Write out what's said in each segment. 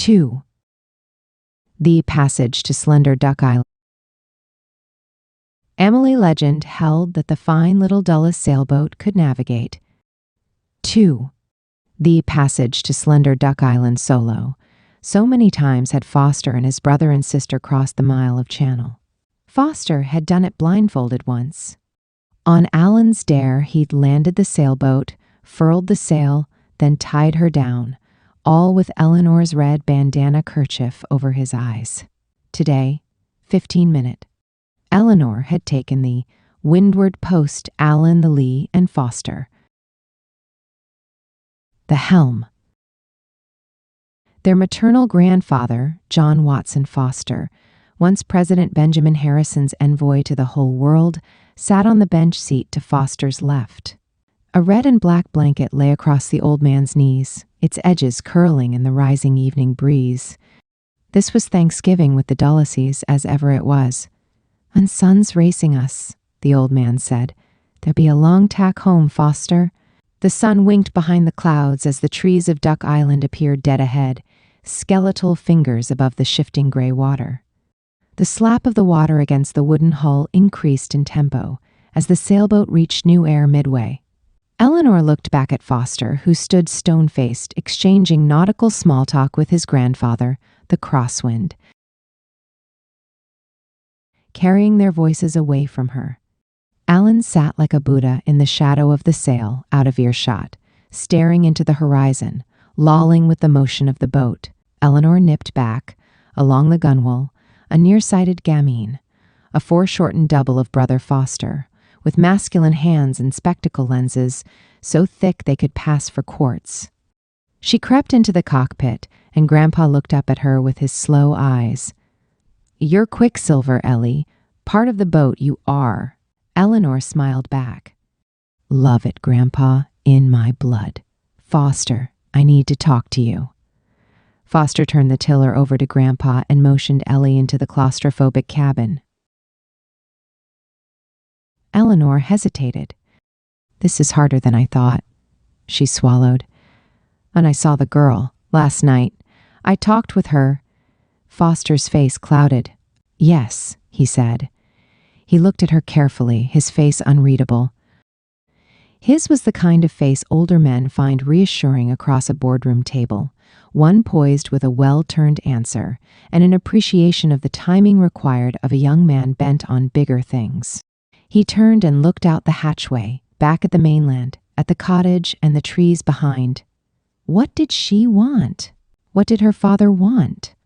2. The Passage to Slender Duck Island. Emily legend held that the fine little Dulles sailboat could navigate. 2. The Passage to Slender Duck Island solo. So many times had Foster and his brother and sister crossed the mile of channel. Foster had done it blindfolded once. On Alan's dare, he'd landed the sailboat, furled the sail, then tied her down, all with Eleanor's red bandana kerchief over his eyes. Today, 15-minute. Eleanor had taken the windward post, Alan the lee, and Foster. The helm. Their maternal grandfather, John Watson Foster, once President Benjamin Harrison's envoy to the whole world, sat on the bench seat to Foster's left. A red and black blanket lay across the old man's knees, its edges curling in the rising evening breeze. This was Thanksgiving with the Dulleses, as ever it was. "And sun's racing us," the old man said. "There'll be a long tack home, Foster." The sun winked behind the clouds as the trees of Duck Island appeared dead ahead, skeletal fingers above the shifting gray water. The slap of the water against the wooden hull increased in tempo as the sailboat reached new air midway. Eleanor looked back at Foster, who stood stone-faced, exchanging nautical small talk with his grandfather, the Crosswind, carrying their voices away from her. Alan sat like a Buddha in the shadow of the sail, out of earshot, staring into the horizon, lolling with the motion of the boat. Eleanor nipped back, along the gunwale, a nearsighted gamine, a foreshortened double of Brother Foster, with masculine hands and spectacle lenses so thick they could pass for quartz. She crept into the cockpit, and Grandpa looked up at her with his slow eyes. "You're Quicksilver, Ellie. Part of the boat you are." Eleanor smiled back. "Love it, Grandpa, in my blood. Foster, I need to talk to you." Foster turned the tiller over to Grandpa and motioned Ellie into the claustrophobic cabin. Eleanor hesitated. "This is harder than I thought," she swallowed. "And I saw the girl last night. I talked with her." Foster's face clouded. "Yes," he said. He looked at her carefully, his face unreadable. His was the kind of face older men find reassuring across a boardroom table, one poised with a well-turned answer and an appreciation of the timing required of a young man bent on bigger things. He turned and looked out the hatchway, back at the mainland, at the cottage and the trees behind. What did she want? What did her father want?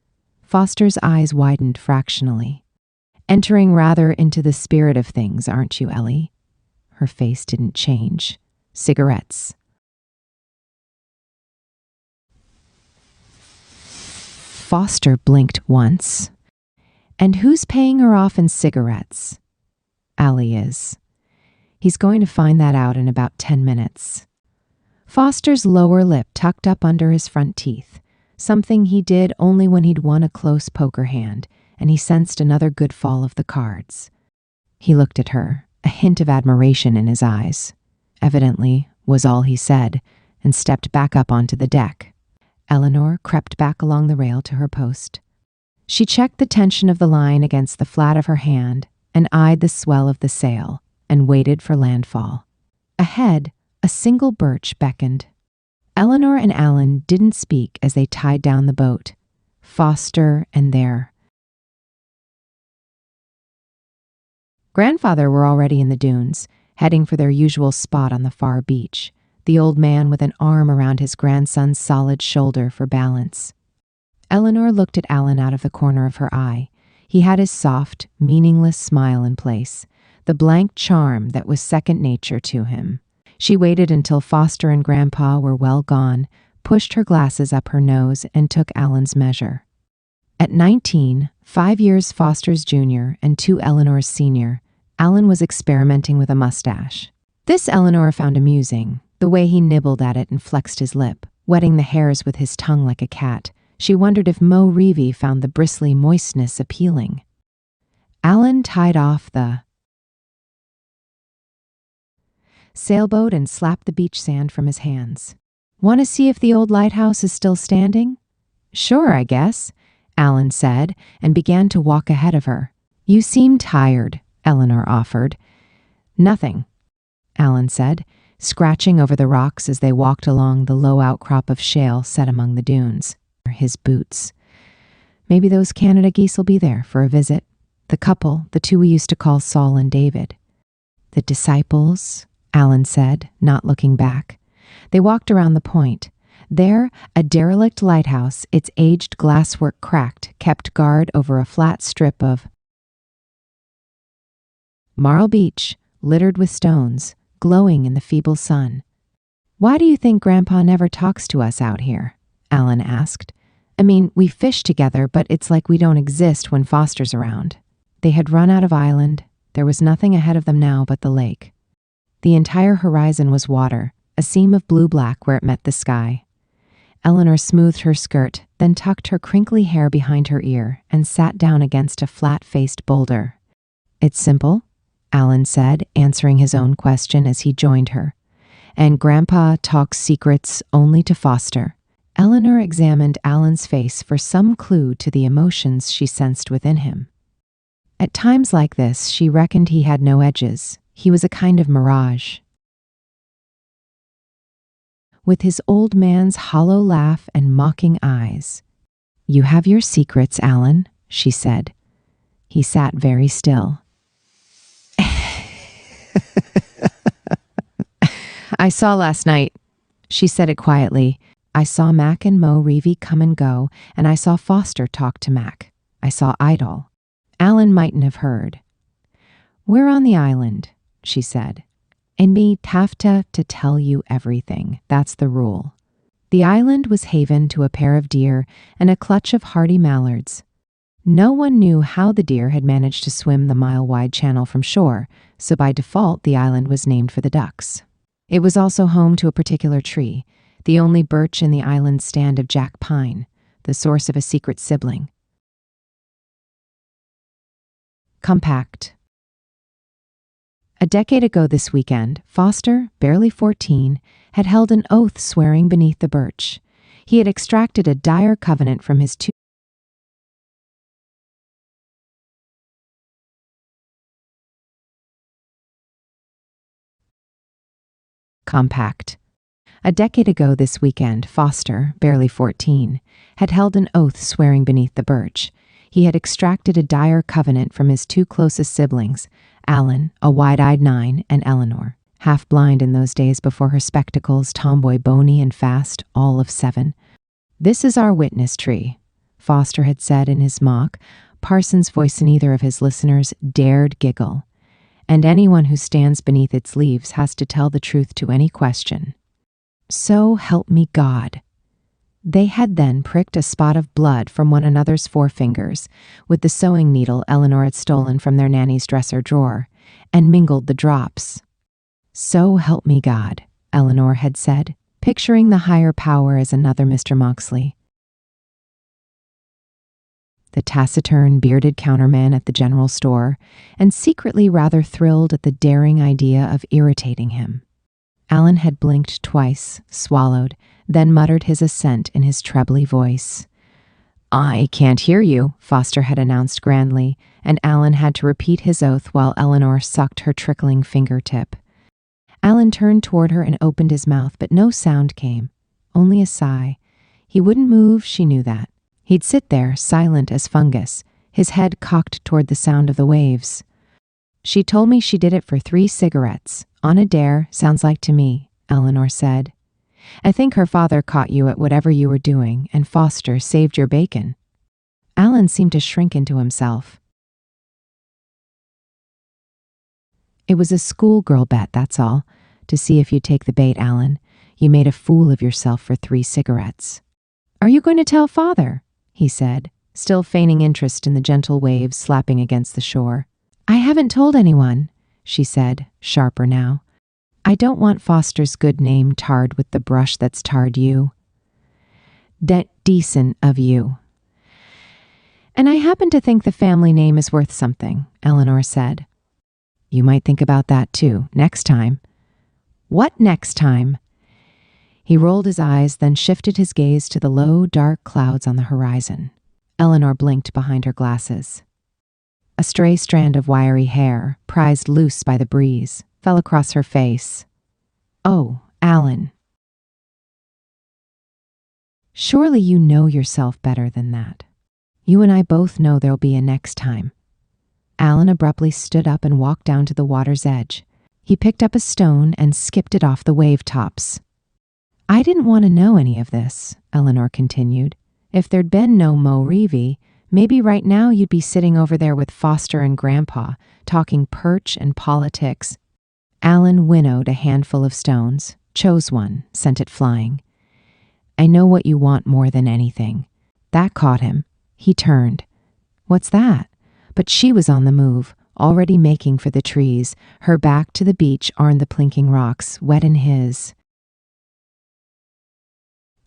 Foster's eyes widened fractionally. "Entering rather into the spirit of things, aren't you, Ellie?" Her face didn't change. "Cigarettes." Foster blinked once. "And who's paying her off in cigarettes?" "Allie is. He's going to find that out in about 10 minutes. Foster's lower lip tucked up under his front teeth, something he did only when he'd won a close poker hand, and he sensed another good fall of the cards. He looked at her, a hint of admiration in his eyes. Evidently, was all he said, and stepped back up onto the deck. Eleanor crept back along the rail to her post. She checked the tension of the line against the flat of her hand and eyed the swell of the sail and waited for landfall. Ahead, a single birch beckoned. Eleanor and Alan didn't speak as they tied down the boat. Foster and their grandfather were already in the dunes, heading for their usual spot on the far beach, the old man with an arm around his grandson's solid shoulder for balance. Eleanor looked at Alan out of the corner of her eye. He had his soft, meaningless smile in place, the blank charm that was second nature to him. She waited until Foster and Grandpa were well gone, pushed her glasses up her nose, and took Alan's measure. At 19, 5 years Foster's junior and 2 Eleanor's senior, Alan was experimenting with a mustache. This Eleanor found amusing, the way he nibbled at it and flexed his lip, wetting the hairs with his tongue like a cat. She wondered if Mo Reevy found the bristly moistness appealing. Alan tied off the sailboat and slapped the beach sand from his hands. "Want to see if the old lighthouse is still standing?" Sure, I guess, Alan said, and began to walk ahead of her. You seem tired, Eleanor offered. Nothing, Alan said, scratching over the rocks as they walked along the low outcrop of shale set among the dunes. His boots. Maybe those Canada geese will be there for a visit. The couple, the two we used to call Saul and David. The disciples, Alan said, not looking back. They walked around the point. There, a derelict lighthouse, its aged glasswork cracked, kept guard over a flat strip of Marl Beach, littered with stones, glowing in the feeble sun. Why do you think Grandpa never talks to us out here? Alan asked. I mean, we fish together, but it's like we don't exist when Foster's around. They had run out of island. There was nothing ahead of them now but the lake. The entire horizon was water, a seam of blue-black where it met the sky. Eleanor smoothed her skirt, then tucked her crinkly hair behind her ear and sat down against a flat-faced boulder. It's simple, Alan said, answering his own question as he joined her. And Grandpa talks secrets only to Foster. Eleanor examined Alan's face for some clue to the emotions she sensed within him. At times like this, she reckoned he had no edges. He was a kind of mirage. With his old man's hollow laugh and mocking eyes. You have your secrets, Alan, she said. He sat very still. I saw last night. She said it quietly. I saw Mac and Mo Reevy come and go, and I saw Foster talk to Mac. I saw Idol. Alan mightn't have heard. We're on the island, she said. And me have to tell you everything. That's the rule. The island was haven to a pair of deer and a clutch of hardy mallards. No one knew how the deer had managed to swim the mile-wide channel from shore, so by default the island was named for the ducks. It was also home to a particular tree, the only birch in the island's stand of jack pine, the source of a secret sibling. Compact. A decade ago this weekend, Foster, barely 14, had held an oath swearing beneath the birch. He had extracted a dire covenant from his two Compact. A decade ago this weekend, Foster, barely 14, had held an oath swearing beneath the birch. He had extracted a dire covenant from his two closest siblings, Alan, a wide-eyed 9, and Eleanor, half-blind in those days before her spectacles, tomboy bony and fast, all of 7. This is our witness tree, Foster had said in his mock. Parsons' voice in either of his listeners dared giggle. And anyone who stands beneath its leaves has to tell the truth to any question. So help me God. They had then pricked a spot of blood from one another's forefingers with the sewing needle Eleanor had stolen from their nanny's dresser drawer, and mingled the drops. So help me God, Eleanor had said, picturing the higher power as another Mr. Moxley. The taciturn, bearded counterman at the general store, and secretly rather thrilled at the daring idea of irritating him. Alan had blinked twice, swallowed, then muttered his assent in his trebly voice. I can't hear you, Foster had announced grandly, and Alan had to repeat his oath while Eleanor sucked her trickling fingertip. Alan turned toward her and opened his mouth, but no sound came, only a sigh. He wouldn't move, she knew that. He'd sit there, silent as fungus, his head cocked toward the sound of the waves. She told me she did it for 3 cigarettes. On a dare, sounds like to me, Eleanor said. I think her father caught you at whatever you were doing, and Foster saved your bacon. Alan seemed to shrink into himself. It was a schoolgirl bet, that's all. To see if you'd take the bait, Alan. You made a fool of yourself for 3 cigarettes. Are you going to tell Father? He said, still feigning interest in the gentle waves slapping against the shore. I haven't told anyone, she said, sharper now. I don't want Foster's good name tarred with the brush that's tarred you. Decent of you. And I happen to think the family name is worth something, Eleanor said. You might think about that too, next time. What next time? He rolled his eyes, then shifted his gaze to the low, dark clouds on the horizon. Eleanor blinked behind her glasses. A stray strand of wiry hair, prized loose by the breeze, fell across her face. "Oh, Alan. Surely you know yourself better than that. You and I both know there'll be a next time." Alan abruptly stood up and walked down to the water's edge. He picked up a stone and skipped it off the wave tops. "I didn't want to know any of this," Eleanor continued. "If there'd been no Mo Reevy, maybe right now you'd be sitting over there with Foster and Grandpa, talking perch and politics." Alan winnowed a handful of stones, chose one, sent it flying. "I know what you want more than anything." That caught him. He turned. "What's that?" But she was on the move, already making for the trees, her back to the beach on the plinking rocks, wet in his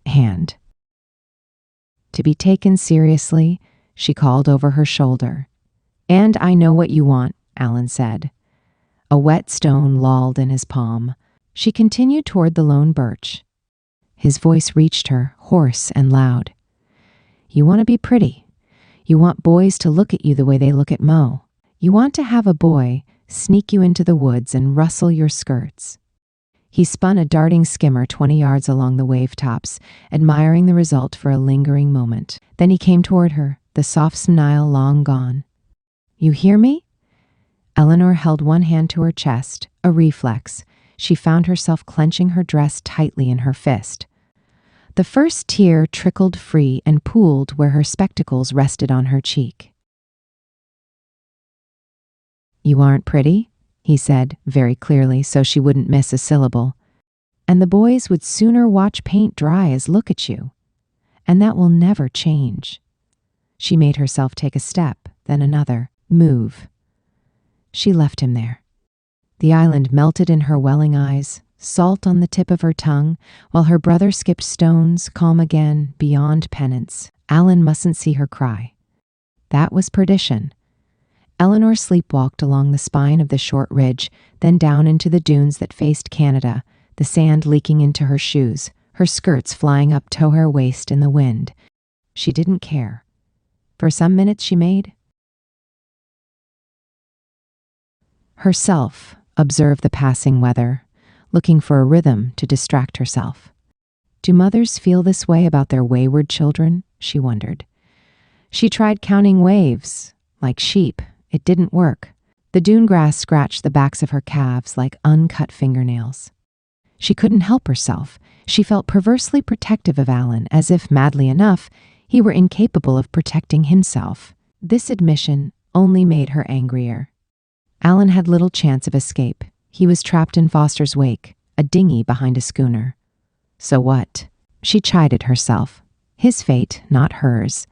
hand. To be taken seriously, she called over her shoulder. "And I know what you want," Alan said. A wet stone lolled in his palm. She continued toward the lone birch. His voice reached her, hoarse and loud. "You want to be pretty. You want boys to look at you the way they look at Mo. You want to have a boy sneak you into the woods and rustle your skirts." He spun a darting skimmer 20 yards along the wave tops, admiring the result for a lingering moment. Then he came toward her, the soft smile long gone. "You hear me?" Eleanor held one hand to her chest, a reflex. She found herself clenching her dress tightly in her fist. The first tear trickled free and pooled where her spectacles rested on her cheek. "You aren't pretty," he said, very clearly so she wouldn't miss a syllable. "And the boys would sooner watch paint dry as look at you. And that will never change." She made herself take a step, then another. "Move." She left him there. The island melted in her welling eyes, salt on the tip of her tongue, while her brother skipped stones, calm again, beyond penance. Alan mustn't see her cry. That was perdition. Eleanor sleepwalked along the spine of the short ridge, then down into the dunes that faced Canada, the sand leaking into her shoes, her skirts flying up to her waist in the wind. She didn't care. For some minutes she made herself observe the passing weather, looking for a rhythm to distract herself. Do mothers feel this way about their wayward children? She wondered. She tried counting waves, like sheep. It didn't work. The dune grass scratched the backs of her calves like uncut fingernails. She couldn't help herself. She felt perversely protective of Alan, as if, madly enough, he were incapable of protecting himself. This admission only made her angrier. Alan had little chance of escape. He was trapped in Foster's wake, a dinghy behind a schooner. So what? She chided herself. His fate, not hers.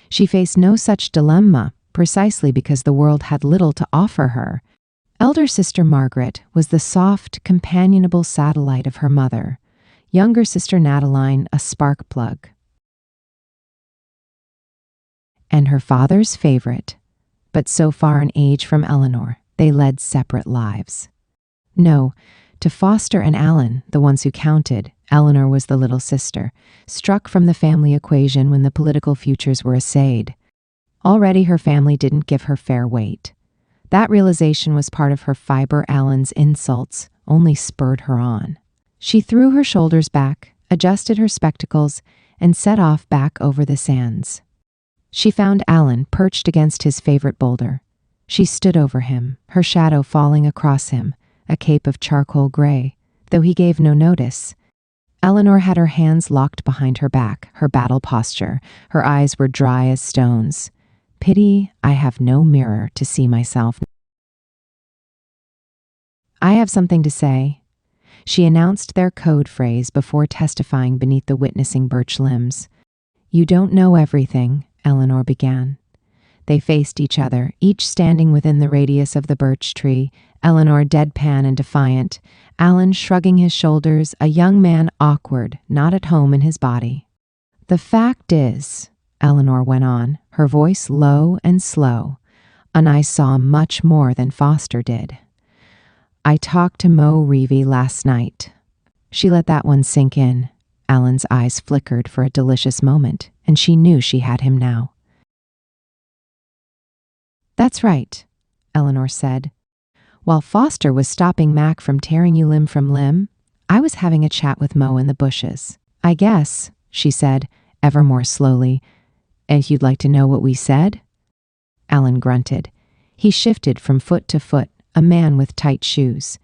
She faced no such dilemma, precisely because the world had little to offer her. Elder sister Margaret was the soft, companionable satellite of her mother. Younger sister Nataline, a spark plug. And her father's favorite, but so far in age from Eleanor, they led separate lives. No, to Foster and Alan, the ones who counted, Eleanor was the little sister, struck from the family equation when the political futures were essayed. Already her family didn't give her fair weight. That realization was part of her fiber. Alan's insults only spurred her on. She threw her shoulders back, adjusted her spectacles, and set off back over the sands. She found Alan perched against his favorite boulder. She stood over him, her shadow falling across him, a cape of charcoal gray, though he gave no notice. Eleanor had her hands locked behind her back, her battle posture. Her eyes were dry as stones. Pity I have no mirror to see myself. "I have something to say." She announced their code phrase before testifying beneath the witnessing birch limbs. "You don't know everything," Eleanor began. They faced each other, each standing within the radius of the birch tree, Eleanor deadpan and defiant, Alan shrugging his shoulders, a young man awkward, not at home in his body. "The fact is," Eleanor went on, her voice low and slow, "and I saw much more than Foster did. I talked to Mo Reevy last night." She let that one sink in. Alan's eyes flickered for a delicious moment, and she knew she had him now. That's right, Eleanor said. While Foster was stopping Mac from tearing you limb from limb, I was having a chat with Mo in the bushes. I guess, she said, ever more slowly. And you'd like to know what we said? Alan grunted. He shifted from foot to foot, a man with tight shoes.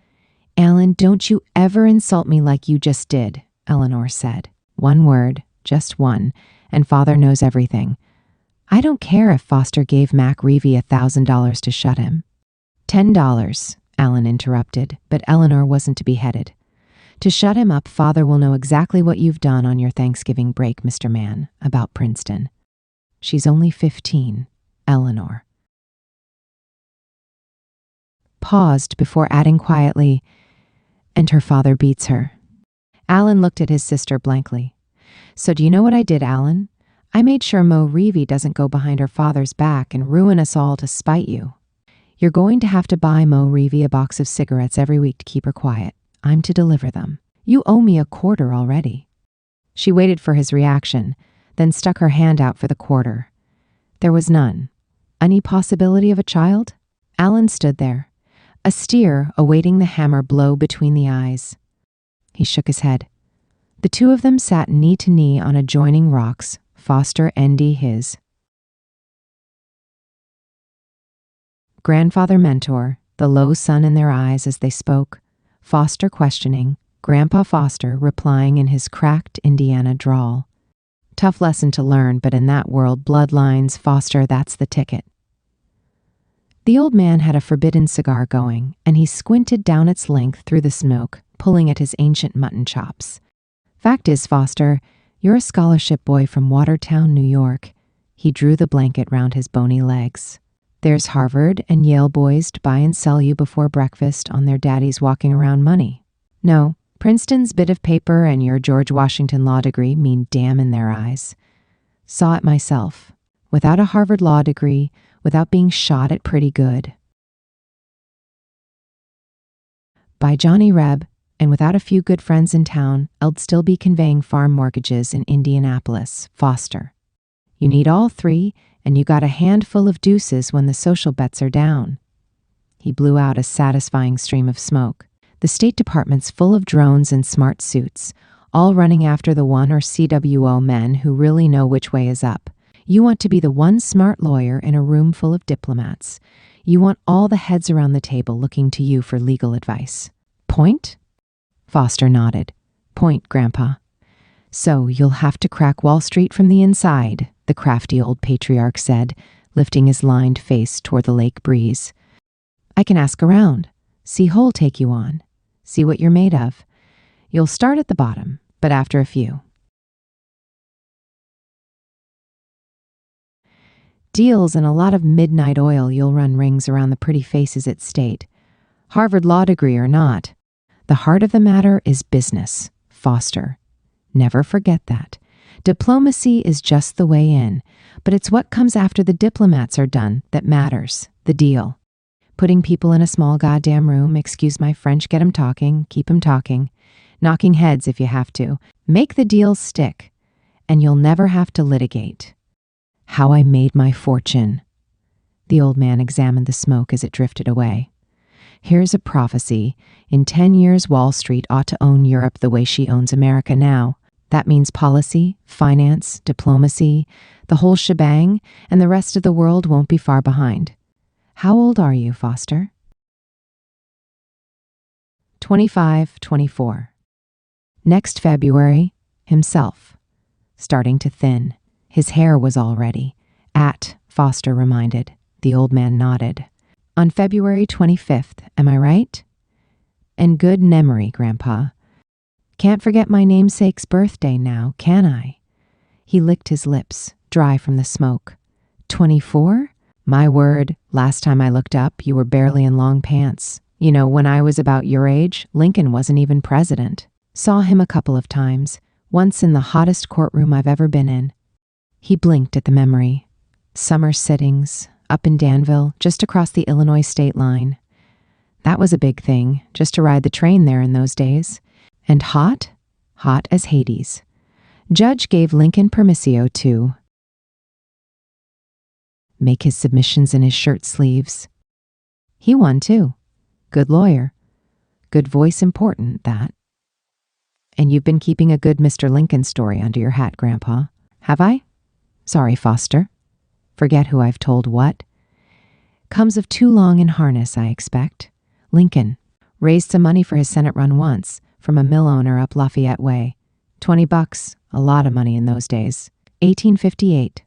Alan, don't you ever insult me like you just did, Eleanor said. One word, just one, and Father knows everything. I don't care if Foster gave Mac Reevy $1,000 to shut him. $10, Alan interrupted, but Eleanor wasn't to be headed. To shut him up, Father will know exactly what you've done on your Thanksgiving break, Mr. Mann, about Princeton. She's only 15, Eleanor. Paused before adding quietly, and her father beats her. Alan looked at his sister blankly. So do you know what I did, Alan? I made sure Mo Reevy doesn't go behind her father's back and ruin us all to spite you. You're going to have to buy Mo Reevy a box of cigarettes every week to keep her quiet. I'm to deliver them. You owe me a quarter already. She waited for his reaction, then stuck her hand out for the quarter. There was none. Any possibility of a child? Alan stood there, a steer awaiting the hammer blow between the eyes. He shook his head. The two of them sat knee to knee on adjoining rocks, Foster endy his. Grandfather mentor, the low sun in their eyes as they spoke, Foster questioning, Grandpa Foster replying in his cracked Indiana drawl. Tough lesson to learn, but in that world, bloodlines, Foster, that's the ticket. The old man had a forbidden cigar going, and he squinted down its length through the smoke, pulling at his ancient mutton chops. Fact is, Foster, you're a scholarship boy from Watertown, New York. He drew the blanket round his bony legs. There's Harvard and Yale boys to buy and sell you before breakfast on their daddy's walking around money. No, Princeton's bit of paper and your George Washington law degree mean damn in their eyes. Saw it myself. Without a Harvard law degree, without being shot at pretty good. By Johnny Reb, and without a few good friends in town, I'd still be conveying farm mortgages in Indianapolis, Foster. You need all three, and you got a handful of deuces when the social bets are down. He blew out a satisfying stream of smoke. The State Department's full of drones and smart suits, all running after the one or CWO men who really know which way is up. You want to be the one smart lawyer in a room full of diplomats. You want all the heads around the table looking to you for legal advice. Point? Foster nodded. Point, Grandpa. So you'll have to crack Wall Street from the inside, the crafty old patriarch said, lifting his lined face toward the lake breeze. I can ask around. See who'll take you on. See what you're made of. You'll start at the bottom, but after a few. Deals and a lot of midnight oil, you'll run rings around the pretty faces at State. Harvard law degree or not. The heart of the matter is business, Foster. Never forget that. Diplomacy is just the way in, but it's what comes after the diplomats are done that matters, the deal. Putting people in a small goddamn room, excuse my French, get 'em talking, keep 'em talking, knocking heads if you have to, make the deal stick, and you'll never have to litigate. How I made my fortune. The old man examined the smoke as it drifted away. Here's a prophecy. In 10 years, Wall Street ought to own Europe the way she owns America now. That means policy, finance, diplomacy, the whole shebang, and the rest of the world won't be far behind. How old are you, Foster? 25, 24. Next February, himself. Starting to thin. His hair was all ready. Foster reminded. The old man nodded. On February 25th, am I right? And good memory, Grandpa. Can't forget my namesake's birthday now, can I? He licked his lips, dry from the smoke. 24? My word, last time I looked up, you were barely in long pants. You know, when I was about your age, Lincoln wasn't even president. Saw him a couple of times, once in the hottest courtroom I've ever been in. He blinked at the memory. Summer sittings, up in Danville, just across the Illinois state line. That was a big thing, just to ride the train there in those days. And hot? Hot as Hades. Judge gave Lincoln permissio to make his submissions in his shirt sleeves. He won too. Good lawyer. Good voice important, that. And you've been keeping a good Mr. Lincoln story under your hat, Grandpa. Have I? Sorry, Foster. Forget who I've told what. Comes of too long in harness, I expect. Lincoln raised some money for his Senate run once from a mill owner up Lafayette Way. $20, a lot of money in those days. 1858.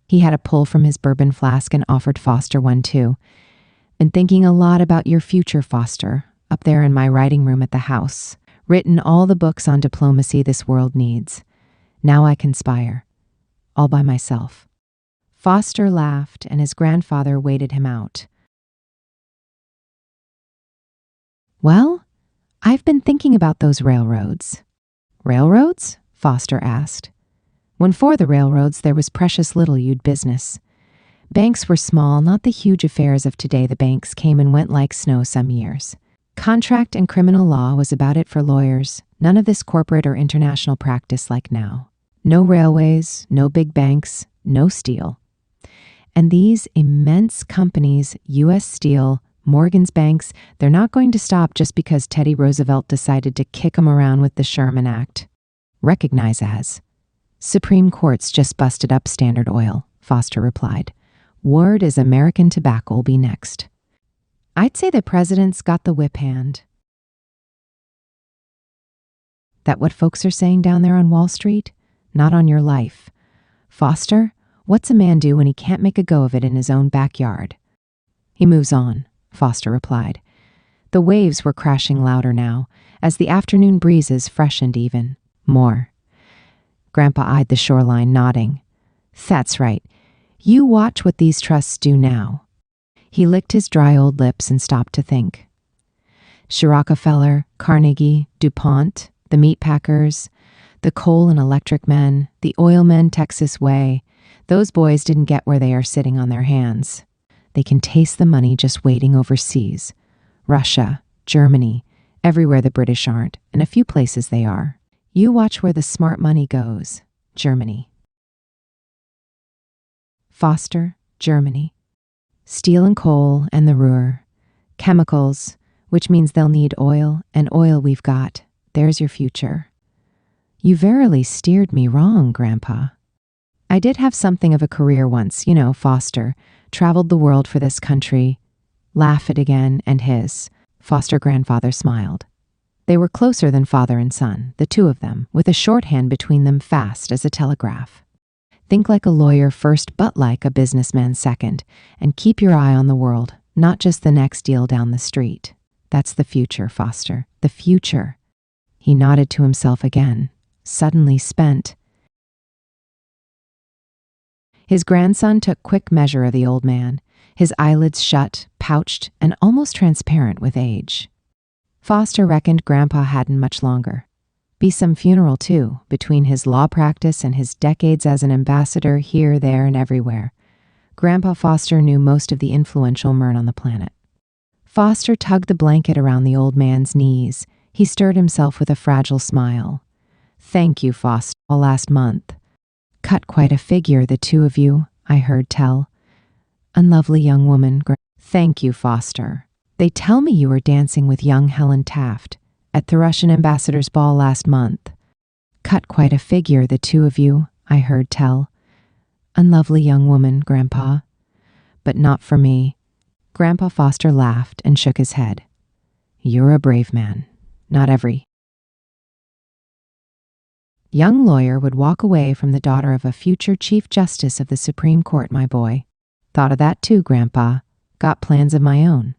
He had a pull from his bourbon flask and offered Foster one too. Been thinking a lot about your future, Foster, up there in my writing room at the house. Written all the books on diplomacy this world needs. Now I conspire. All by myself. Foster laughed, and his grandfather waited him out. Well, I've been thinking about those railroads. Railroads? Foster asked. When for the railroads, there was precious little you'd business. Banks were small, not the huge affairs of today. The banks came and went like snow some years. Contract and criminal law was about it for lawyers, none of this corporate or international practice like now. No railways, no big banks, no steel. And these immense companies, U.S. Steel, Morgan's banks, they're not going to stop just because Teddy Roosevelt decided to kick them around with the Sherman Act. Recognize as. Supreme Court's just busted up Standard Oil, Foster replied. Word is American tobacco'll be next. I'd say the president's got the whip hand. That what folks are saying down there on Wall Street? Not on your life. Foster, what's a man do when he can't make a go of it in his own backyard? He moves on, Foster replied. The waves were crashing louder now, as the afternoon breezes freshened even more. Grandpa eyed the shoreline, nodding. That's right. You watch what these trusts do now. He licked his dry old lips and stopped to think. Rockefeller, Carnegie, DuPont, the meat packers, the coal and electric men, the oil men Texas way, those boys didn't get where they are sitting on their hands. They can taste the money just waiting overseas. Russia, Germany, everywhere the British aren't, and a few places they are. You watch where the smart money goes. Germany. Foster, Germany. Steel and coal and the Ruhr. Chemicals, which means they'll need oil, and oil we've got. There's your future. You verily steered me wrong, Grandpa. I did have something of a career once, Foster. Traveled the world for this country. Laugh it again, and his. Foster grandfather smiled. They were closer than father and son, the two of them, with a shorthand between them fast as a telegraph. Think like a lawyer first, but like a businessman second, and keep your eye on the world, not just the next deal down the street. That's the future, Foster, the future. He nodded to himself again, suddenly spent. His grandson took quick measure of the old man, his eyelids shut, pouched, and almost transparent with age. Foster reckoned Grandpa hadn't much longer. Be some funeral, too, between his law practice and his decades as an ambassador here, there, and everywhere. Grandpa Foster knew most of the influential men on the planet. Foster tugged the blanket around the old man's knees. He stirred himself with a fragile smile. Thank you, Foster, all last month. Cut quite a figure, the two of you, I heard tell. Unlovely young woman. Thank you, Foster. They tell me you were dancing with young Helen Taft at the Russian ambassador's ball last month. Cut quite a figure, the two of you, I heard tell. Unlovely young woman, Grandpa. But not for me. Grandpa Foster laughed and shook his head. You're a brave man. Not every young lawyer would walk away from the daughter of a future Chief Justice of the Supreme Court, my boy. Thought of that too, Grandpa. Got plans of my own.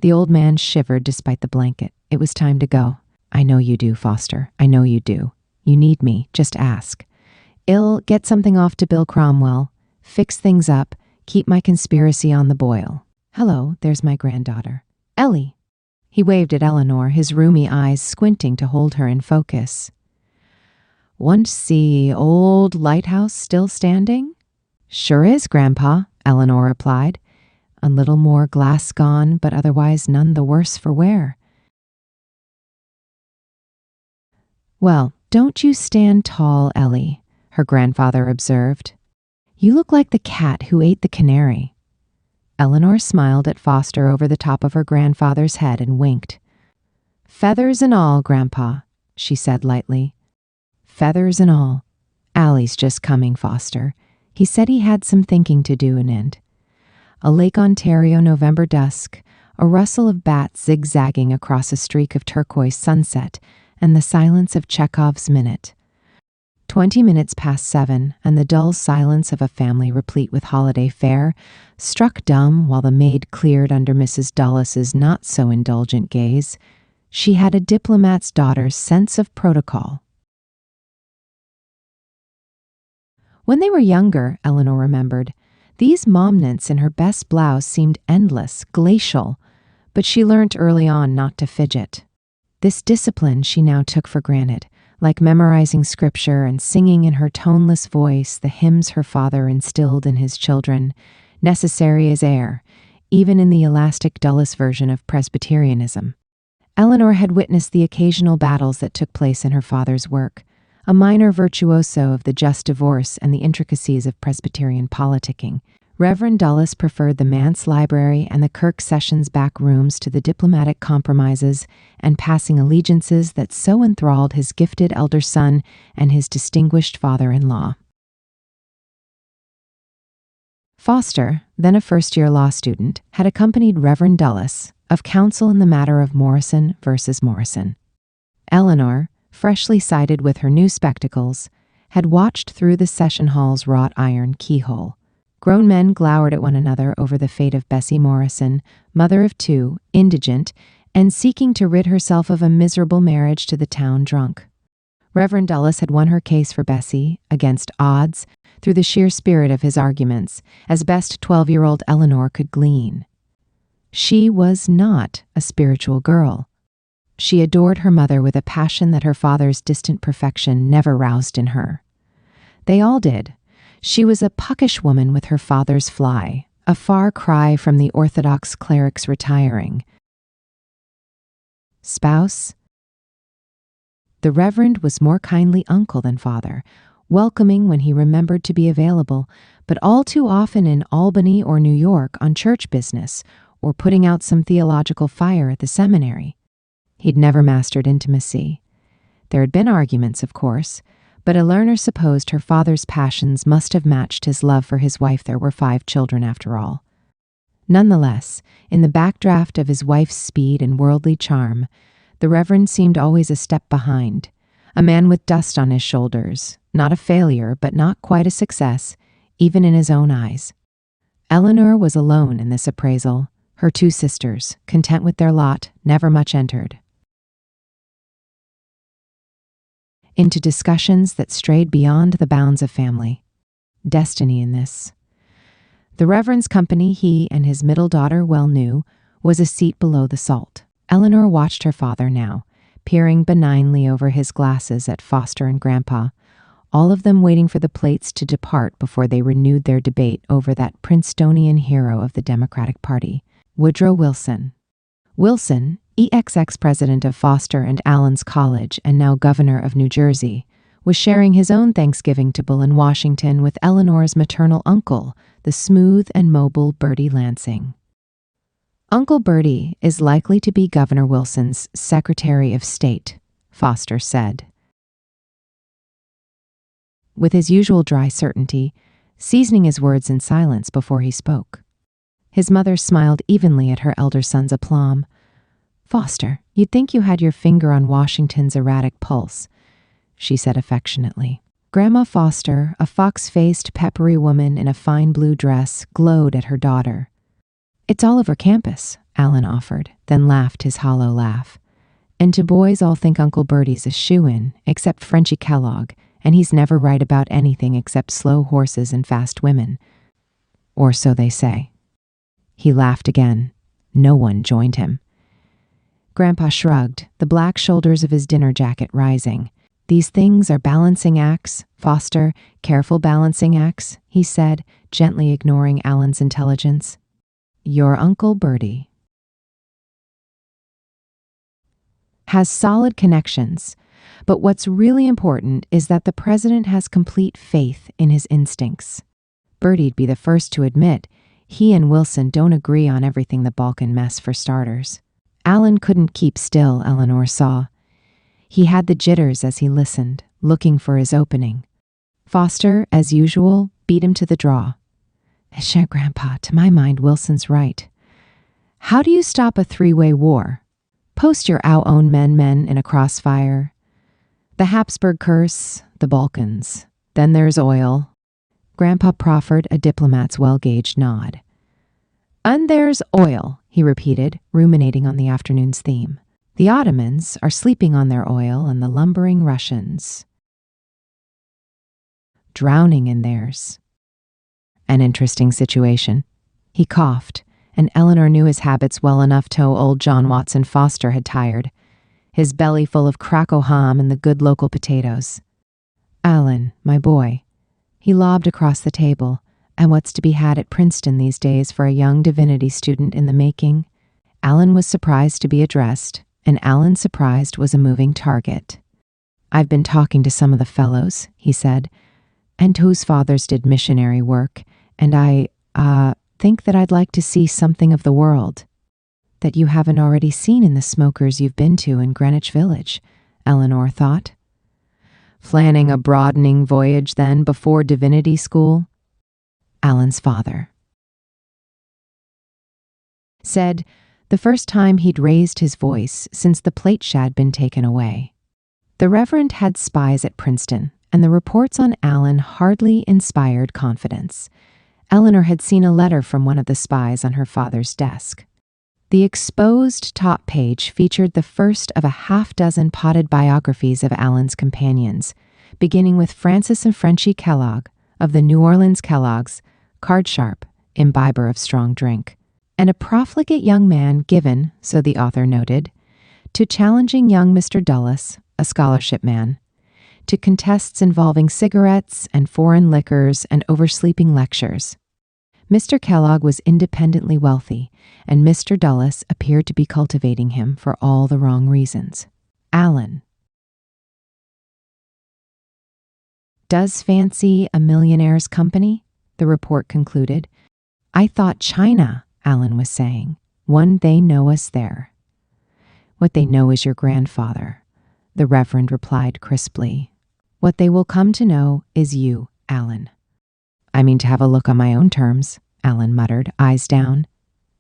The old man shivered despite the blanket. It was time to go. I know you do, Foster. I know you do. You need me. Just ask. I'll get something off to Bill Cromwell. Fix things up. Keep my conspiracy on the boil. Hello, there's my granddaughter. Ellie. He waved at Eleanor, his roomy eyes squinting to hold her in focus. Want to see old lighthouse still standing? Sure is, Grandpa, Eleanor replied. A little more glass gone, but otherwise none the worse for wear. "Well, don't you stand tall, Ellie," her grandfather observed. "You look like the cat who ate the canary." Eleanor smiled at Foster over the top of her grandfather's head and winked. "Feathers and all, Grandpa," she said lightly. "Feathers and all. Allie's just coming, Foster. He said he had some thinking to do and a Lake Ontario November dusk, a rustle of bats zigzagging across a streak of turquoise sunset, and the silence of Chekhov's minute. 20 minutes past 7, and the dull silence of a family replete with holiday fare struck dumb while the maid cleared under Mrs. Dullis's not-so-indulgent gaze. She had a diplomat's daughter's sense of protocol. When they were younger, Eleanor remembered, these moments in her best blouse seemed endless, glacial, but she learnt early on not to fidget. This discipline she now took for granted, like memorizing scripture and singing in her toneless voice the hymns her father instilled in his children, necessary as air, even in the elastic Dulles version of Presbyterianism. Eleanor had witnessed the occasional battles that took place in her father's work, a minor virtuoso of the just divorce and the intricacies of Presbyterian politicking. Reverend Dulles preferred the manse library and the Kirk Sessions back rooms to the diplomatic compromises and passing allegiances that so enthralled his gifted elder son and his distinguished father-in-law. Foster, then a first-year law student, had accompanied Reverend Dulles of counsel in the matter of Morrison versus Morrison. Eleanor, freshly sighted with her new spectacles, had watched through the session hall's wrought iron keyhole. Grown men glowered at one another over the fate of Bessie Morrison, mother of 2, indigent, and seeking to rid herself of a miserable marriage to the town drunk. Reverend Dulles had won her case for Bessie, against odds, through the sheer spirit of his arguments, as best 12-year-old Eleanor could glean. She was not a spiritual girl. She adored her mother with a passion that her father's distant perfection never roused in her. They all did. She was a puckish woman with her father's fly, a far cry from the Orthodox cleric's retiring spouse. The Reverend was more kindly uncle than father, welcoming when he remembered to be available, but all too often in Albany or New York on church business or putting out some theological fire at the seminary. He'd never mastered intimacy. There had been arguments, of course, but Eleanor supposed her father's passions must have matched his love for his wife. There were 5 children, after all. Nonetheless, in the backdraft of his wife's speed and worldly charm, the Reverend seemed always a step behind, a man with dust on his shoulders, not a failure, but not quite a success, even in his own eyes. Eleanor was alone in this appraisal. Her 2 sisters, content with their lot, never much entered into discussions that strayed beyond the bounds of family. Destiny in this. The Reverend's company, he and his middle daughter well knew, was a seat below the salt. Eleanor watched her father now, peering benignly over his glasses at Foster and Grandpa, all of them waiting for the plates to depart before they renewed their debate over that Princetonian hero of the Democratic Party, Woodrow Wilson. Wilson, ex-president of Foster and Allen's College and now governor of New Jersey, was sharing his own Thanksgiving table in Washington with Eleanor's maternal uncle, the smooth and mobile Bertie Lansing. Uncle Bertie is likely to be Governor Wilson's Secretary of State, Foster said, with his usual dry certainty, seasoning his words in silence before he spoke. His mother smiled evenly at her elder son's aplomb. "Foster, you'd think you had your finger on Washington's erratic pulse," she said affectionately. Grandma Foster, a fox-faced, peppery woman in a fine blue dress, glowed at her daughter. "It's all over campus," Allen offered, then laughed his hollow laugh. "And to boys all think Uncle Bertie's a shoo-in, except Frenchie Kellogg, and he's never right about anything except slow horses and fast women. Or so they say." He laughed again. No one joined him. Grandpa shrugged, the black shoulders of his dinner jacket rising. "These things are balancing acts, Foster, careful balancing acts," he said, gently ignoring Allen's intelligence. "Your Uncle Bertie has solid connections, But what's really important is that the president has complete faith in his instincts. Bertie'd be the first to admit he and Wilson don't agree on everything the Balkan mess, for starters. Alan couldn't keep still, Eleanor saw. He had the jitters as he listened, looking for his opening. Foster, as usual, beat him to the draw. Cher, Grandpa, to my mind, Wilson's right. How do you stop a three-way war? Post your own men in a crossfire. The Habsburg curse, the Balkans. Then there's oil. Grandpa proffered a diplomat's well-gauged nod. And there's oil, he repeated, ruminating on the afternoon's theme. The Ottomans are sleeping on their oil, and the lumbering Russians drowning in theirs. An interesting situation. He coughed, and Eleanor knew his habits well enough to know old John Watson Foster had tired, his belly full of Krakow ham and the good local potatoes. Alan, my boy. He lobbed across the table. And what's to be had at Princeton these days for a young divinity student in the making? Alan was surprised to be addressed, and Alan surprised was a moving target. I've been talking to some of the fellows, he said, and whose fathers did missionary work, and I think that I'd like to see something of the world that you haven't already seen in the smokers you've been to in Greenwich Village, Eleanor thought. Planning a broadening voyage, then, before divinity school? Alan's father said, the first time he'd raised his voice since the plate shad been taken away. The Reverend had spies at Princeton, and the reports on Alan hardly inspired confidence. Eleanor had seen a letter from one of the spies on her father's desk. The exposed top page featured the first of a half-dozen potted biographies of Alan's companions, beginning with Francis and Frenchie Kellogg, of the New Orleans Kellogg's, card-sharp, imbiber of strong drink, and a profligate young man given, so the author noted, to challenging young Mr. Dulles, a scholarship man, to contests involving cigarettes and foreign liquors and oversleeping lectures. Mr. Kellogg was independently wealthy, and Mr. Dulles appeared to be cultivating him for all the wrong reasons. Alan does fancy a millionaire's company, the report concluded. I thought China, Alan was saying. One they know us there. What they know is your grandfather, the Reverend replied crisply. What they will come to know is you, Alan. I mean to have a look on my own terms, Alan muttered, eyes down.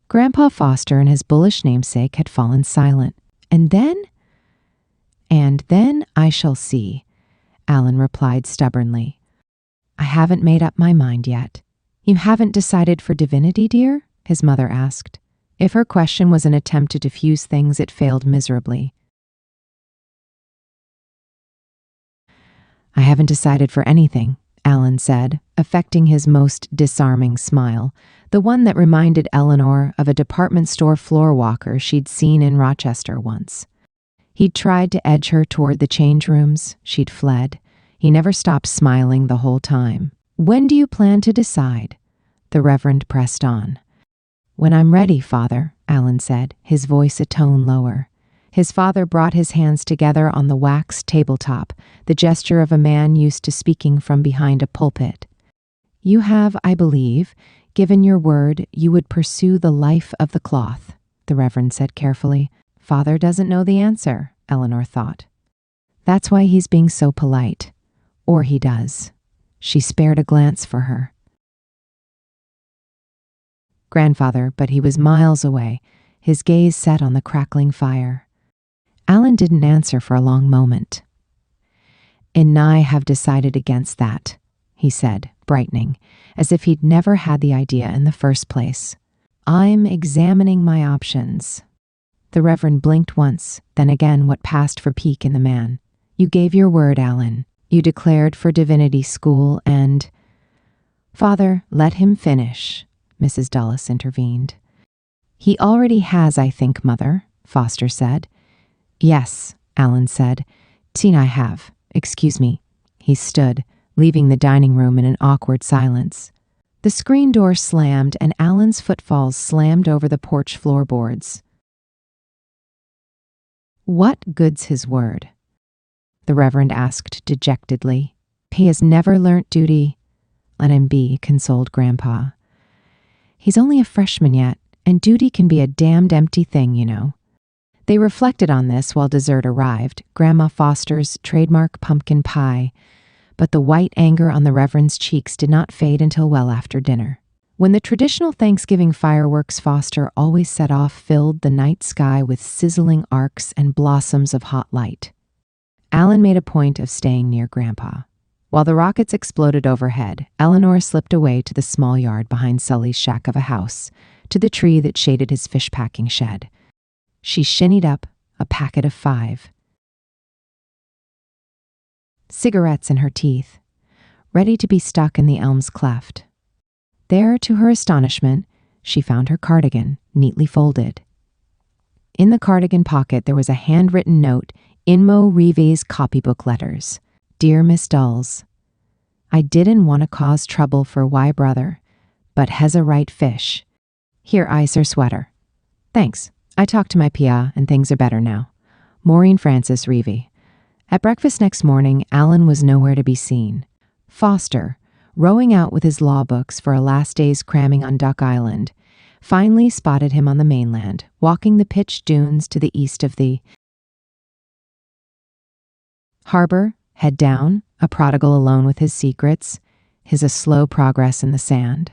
Grandpa Foster and his bullish namesake had fallen silent. And then I shall see, Alan replied stubbornly. I haven't made up my mind yet. You haven't decided for divinity, dear? His mother asked. If her question was an attempt to diffuse things, it failed miserably. I haven't decided for anything, Alan said, affecting his most disarming smile, the one that reminded Eleanor of a department store floor walker she'd seen in Rochester once. He'd tried to edge her toward the change rooms. She'd fled. He never stopped smiling the whole time. When do you plan to decide? The Reverend pressed on. When I'm ready, Father, Alan said, his voice a tone lower. His father brought his hands together on the waxed tabletop, the gesture of a man used to speaking from behind a pulpit. You have, I believe, given your word you would pursue the life of the cloth, the Reverend said carefully. Father doesn't know the answer, Eleanor thought. That's why he's being so polite. Or he does. She spared a glance for her. Grandfather, but he was miles away, his gaze set on the crackling fire. Alan didn't answer for a long moment. And I have decided against that, he said, brightening, as if he'd never had the idea in the first place. I'm examining my options. The Reverend blinked once, then again what passed for pique in the man. You gave your word, Alan. You declared for divinity school and... Father, let him finish, Mrs. Dulles intervened. He already has, I think, Mother, Foster said. Yes, Alan said. Teen I have. Excuse me. He stood, leaving the dining room in an awkward silence. The screen door slammed and Alan's footfalls slammed over the porch floorboards. What good's his word? the Reverend asked dejectedly. He has never learnt duty. Let him be, consoled Grandpa. He's only a freshman yet, and duty can be a damned empty thing, you know. They reflected on this while dessert arrived, Grandma Foster's trademark pumpkin pie, but the white anger on the Reverend's cheeks did not fade until well after dinner. When the traditional Thanksgiving fireworks Foster always set off filled the night sky with sizzling arcs and blossoms of hot light, Alan made a point of staying near Grandpa. While the rockets exploded overhead, Eleanor slipped away to the small yard behind Sully's shack of a house, to the tree that shaded his fish-packing shed. She shinnied up a packet of 5. Cigarettes in her teeth, ready to be stuck in the elm's cleft. There, to her astonishment, she found her cardigan, neatly folded. In the cardigan pocket there was a handwritten note in Mo Reeve's copybook letters. Dear Miss Dulles, I didn't want to cause trouble for Y brother, but has a right fish. Here ice her sweater. Thanks. I talked to my PA and things are better now. Maureen Frances Reeve. At breakfast next morning, Alan was nowhere to be seen. Foster, rowing out with his law books for a last day's cramming on Duck Island, finally spotted him on the mainland, walking the pitched dunes to the east of the harbor, head down, a prodigal alone with his secrets, his a slow progress in the sand.